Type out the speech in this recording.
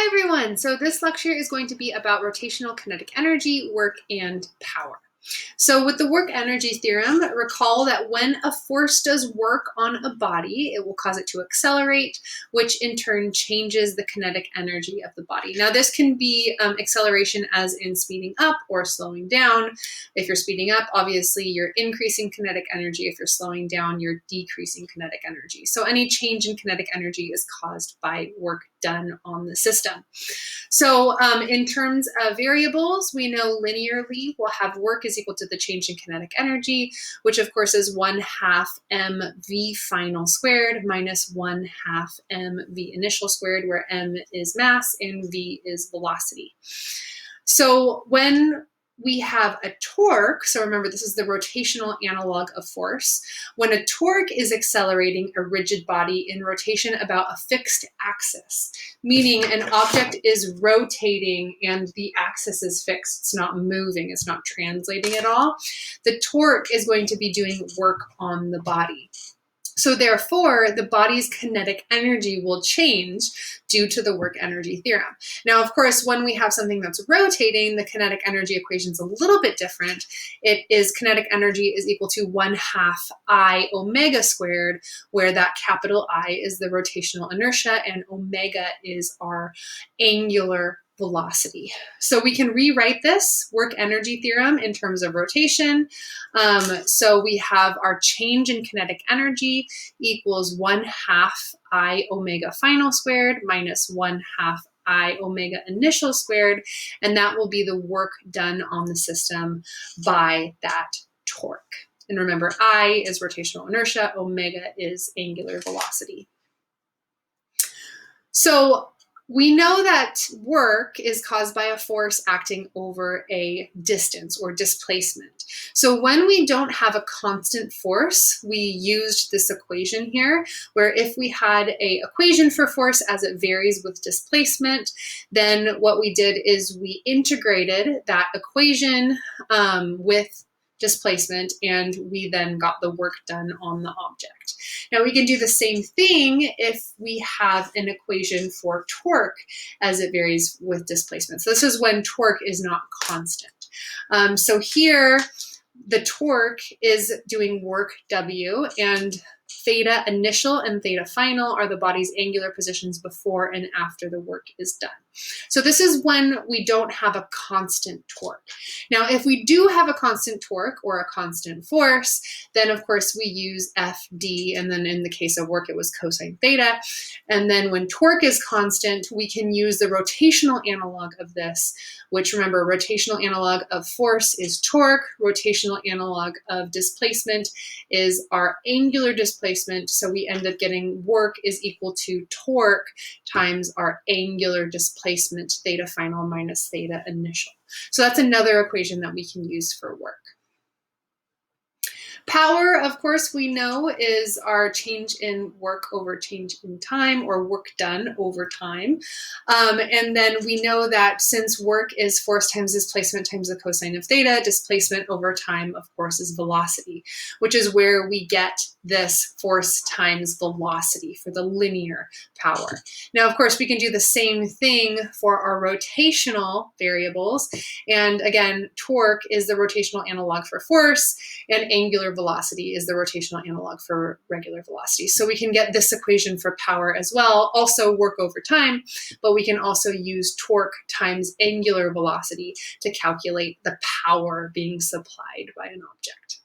Hi everyone! So this lecture is going to be about rotational kinetic energy, work, and power. So with the work energy theorem, recall that when a force does work on a body, it will cause it to accelerate, which in turn changes the kinetic energy of the body. Now this can be acceleration as in speeding up or slowing down. If you're speeding up, obviously you're increasing kinetic energy. If you're slowing down, you're decreasing kinetic energy. So any change in kinetic energy is caused by work done on the system. So in terms of variables, we know linearly we'll have work is equal to the change in kinetic energy, which of course is 1/2 mv final squared minus 1/2 mv initial squared, where m is mass and v is velocity. So when we have a torque, so remember this is the rotational analog of force. When a torque is accelerating a rigid body in rotation about a fixed axis, meaning an object is rotating and the axis is fixed, it's not moving, it's not translating at all, the torque is going to be doing work on the body. So therefore, the body's kinetic energy will change due to the work energy theorem. Now, of course, when we have something that's rotating, the kinetic energy equation is a little bit different. It is kinetic energy is equal to 1/2 I omega squared, where that capital I is the rotational inertia and omega is our angular velocity. So we can rewrite this work energy theorem in terms of rotation. So we have our change in kinetic energy equals 1/2 I omega final squared minus 1/2 I omega initial squared, and that will be the work done on the system by that torque. And remember, I is rotational inertia, omega is angular velocity. So we know that work is caused by a force acting over a distance or displacement. So when we don't have a constant force, we used this equation here, where if we had an equation for force as it varies with displacement, then what we did is we integrated that equation with displacement, and we then got the work done on the object. Now we can do the same thing if we have an equation for torque as it varies with displacement. So this is when torque is not constant. So here the torque is doing work W, and theta initial and theta final are the body's angular positions before and after the work is done. So this is when we don't have a constant torque. Now, if we do have a constant torque or a constant force, then of course we use FD, and then in the case of work, it was cosine theta. And then when torque is constant, we can use the rotational analog of this, which remember, rotational analog of force is torque, rotational analog of displacement is our angular displacement. So we end up getting work is equal to torque times our angular displacement, theta final minus theta initial. So that's another equation that we can use for work. Power, of course, we know is our change in work over change in time, or work done over time. And then we know that since work is force times displacement times the cosine of theta, displacement over time, of course, is velocity, which is where we get this force times velocity for the linear power. Now, of course, we can do the same thing for our rotational variables. And again, torque is the rotational analog for force, and angular velocity is the rotational analog for regular velocity. So we can get this equation for power as well, also work over time, but we can also use torque times angular velocity to calculate the power being supplied by an object.